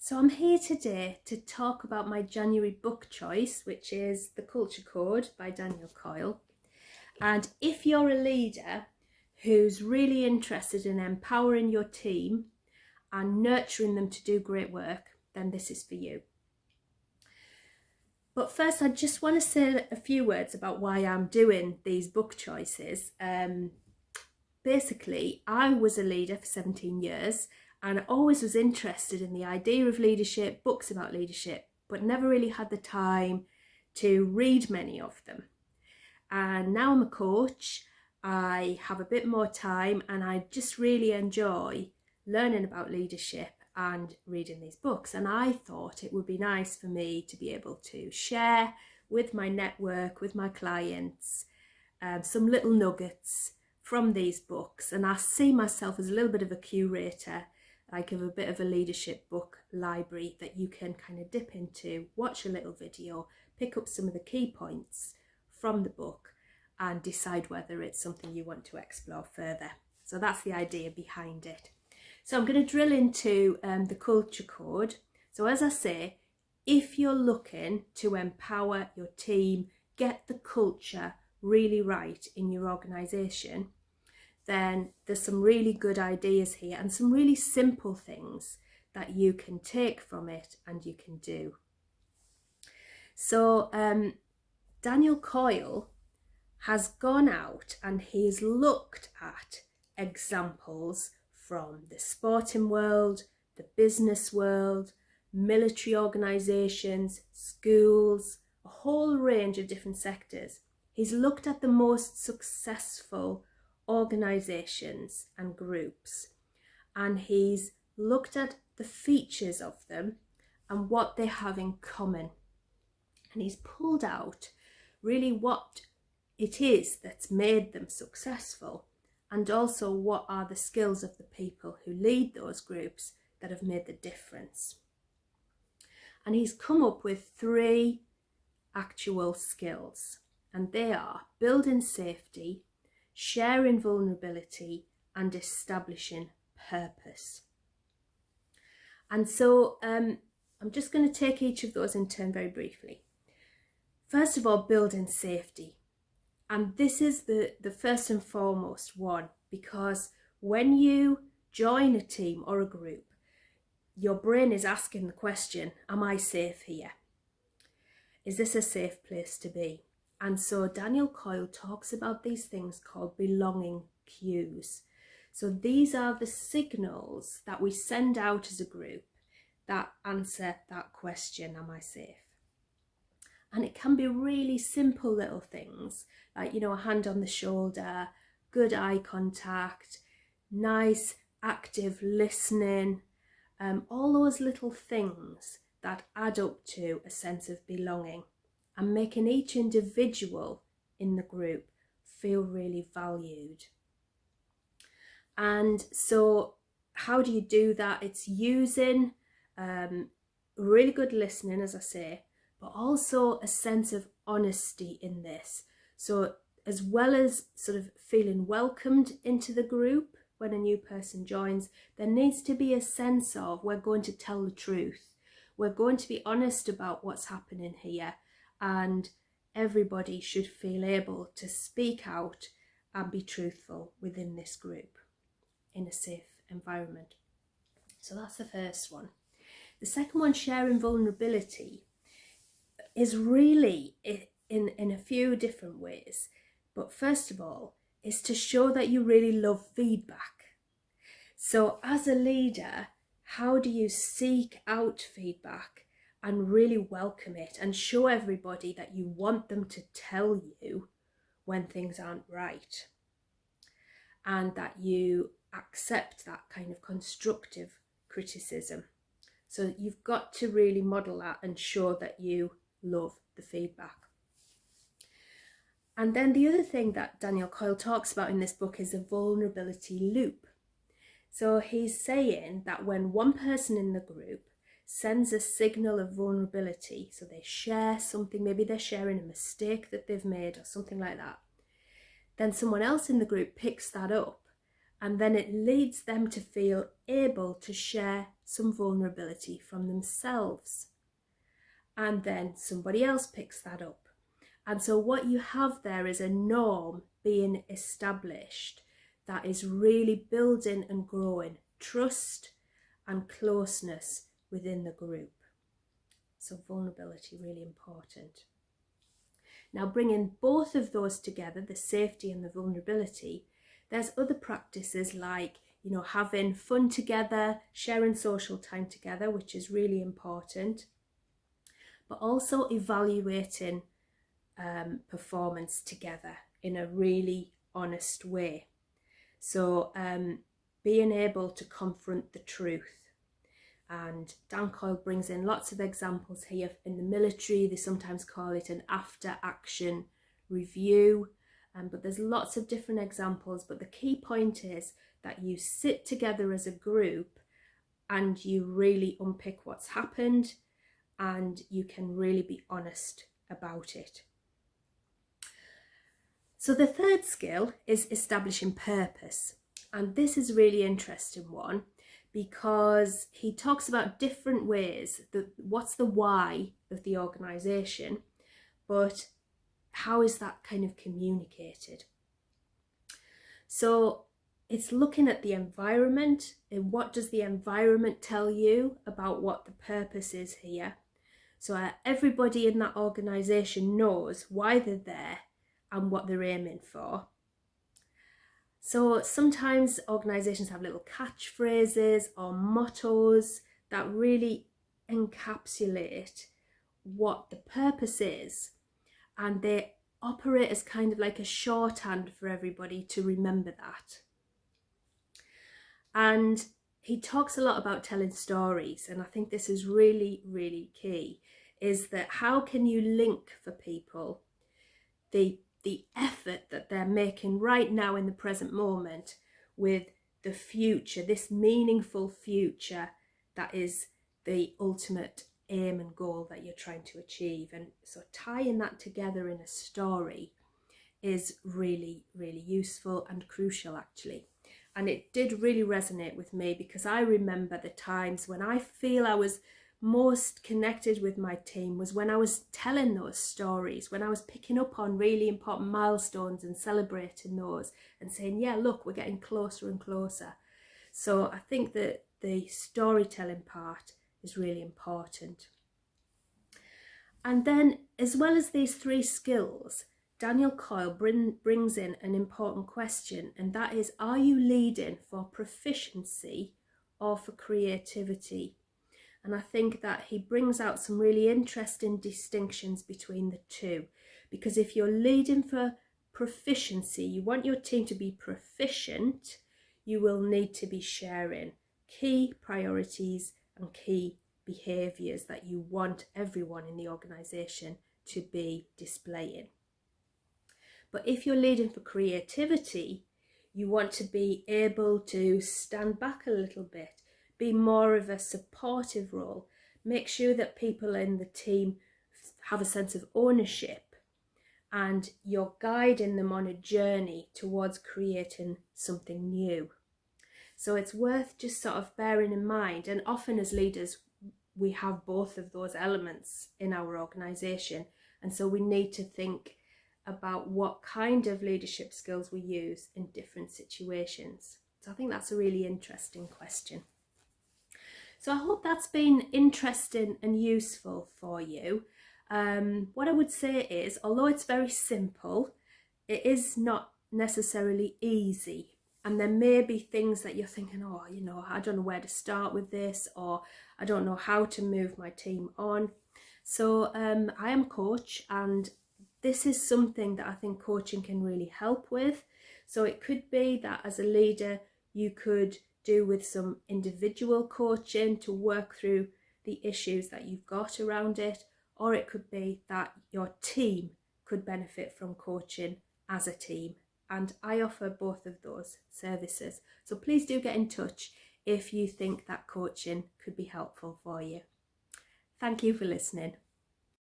So I'm here today to talk about my January book choice, which is The Culture Code by Dan Coyle. And if you're a leader who's really interested in empowering your team and nurturing them to do great work, then this is for you. But first, I just want to say a few words about why I'm doing these book choices. Basically, I was a leader for 17 years and I always was interested in the idea of leadership, books about leadership, but never really had the time to read many of them. And now I'm a coach, I have a bit more time and I just really enjoy learning about leadership and reading these books. And I thought it would be nice for me to be able to share with my network, with my clients, some little nuggets from these books. And I see myself as a little bit of a curator, like of a bit of a leadership book library that you can kind of dip into, watch a little video, pick up some of the key points from the book and decide whether it's something you want to explore further. So that's the idea behind it. So I'm going to drill into the culture code. So as I say, if you're looking to empower your team, get the culture really right in your organisation, then there's some really good ideas here and some really simple things that you can take from it and you can do. So Daniel Coyle has gone out and he's looked at examples from the sporting world, the business world, military organisations, schools, a whole range of different sectors. He's looked at the most successful organisations and groups and he's looked at the features of them and what they have in common. And he's pulled out really what it is that's made them successful and also what are the skills of the people who lead those groups that have made the difference. And he's come up with 3 actual skills, and they are building safety, sharing vulnerability, and establishing purpose. And so I'm just going to take each of those in turn very briefly. First of all, building safety. And this is the first and foremost one, because when you join a team or a group, your brain is asking the question, am I safe here? Is this a safe place to be? And so Daniel Coyle talks about these things called belonging cues. So these are the signals that we send out as a group that answer that question, am I safe? And it can be really simple little things like, a hand on the shoulder, good eye contact, nice active listening, all those little things that add up to a sense of belonging and making each individual in the group feel really valued. And so how do you do that? It's using really good listening, as I say, but also a sense of honesty in this. So as well as sort of feeling welcomed into the group when a new person joins, there needs to be a sense of we're going to tell the truth. We're going to be honest about what's happening here, and everybody should feel able to speak out and be truthful within this group in a safe environment. So that's the first one. The second one, sharing vulnerability, is really in a few different ways. But first of all, is to show that you really love feedback. So as a leader, how do you seek out feedback and really welcome it and show everybody that you want them to tell you when things aren't right, and that you accept that kind of constructive criticism? So you've got to really model that and show that you love the feedback. And then the other thing that Daniel Coyle talks about in this book is a vulnerability loop. So he's saying that when one person in the group sends a signal of vulnerability, so they share something, maybe they're sharing a mistake that they've made or something like that, then someone else in the group picks that up and then it leads them to feel able to share some vulnerability from themselves. And then somebody else picks that up. And so what you have there is a norm being established that is really building and growing trust and closeness within the group. So vulnerability, really important. Now, bringing both of those together, the safety and the vulnerability, there's other practices like, having fun together, sharing social time together, which is really important, but also evaluating performance together in a really honest way. So being able to confront the truth. And Dan Coyle brings in lots of examples here. In the military, they sometimes call it an after-action review. But there's lots of different examples. But the key point is that you sit together as a group and you really unpick what's happened and you can really be honest about it. So the third skill is establishing purpose. And this is a really interesting one, because he talks about different ways, what's the why of the organisation, but how is that kind of communicated? So it's looking at the environment, and what does the environment tell you about what the purpose is here? So everybody in that organisation knows why they're there and what they're aiming for. So sometimes organisations have little catchphrases or mottos that really encapsulate what the purpose is, and they operate as kind of like a shorthand for everybody to remember that. And he talks a lot about telling stories, and I think this is really, really key, is that how can you link for people the effort that they're making right now in the present moment with the future, this meaningful future that is the ultimate aim and goal that you're trying to achieve. And so tying that together in a story is really, really useful and crucial, actually. And it did really resonate with me, because I remember the times when I feel I was most connected with my team was when I was telling those stories, when I was picking up on really important milestones and celebrating those and saying, yeah, look, we're getting closer and closer. So I think that the storytelling part is really important. And then, as well as these three skills, Daniel Coyle brings in an important question, and that is, are you leading for proficiency or for creativity? And I think that he brings out some really interesting distinctions between the two, because if you're leading for proficiency, you want your team to be proficient, you will need to be sharing key priorities and key behaviours that you want everyone in the organisation to be displaying. But if you're leading for creativity, you want to be able to stand back a little bit, be more of a supportive role, make sure that people in the team have a sense of ownership, and you're guiding them on a journey towards creating something new. So it's worth just sort of bearing in mind, and often as leaders we have both of those elements in our organisation, and so we need to think about what kind of leadership skills we use in different situations. So I think that's a really interesting question. So I hope that's been interesting and useful for you. What I would say is, although it's very simple, it is not necessarily easy. And there may be things that you're thinking, oh, I don't know where to start with this, or I don't know how to move my team on. So I am a coach, and this is something that I think coaching can really help with. So it could be that as a leader, you could do with some individual coaching to work through the issues that you've got around it, or it could be that your team could benefit from coaching as a team. And I offer both of those services. So please do get in touch if you think that coaching could be helpful for you. Thank you for listening.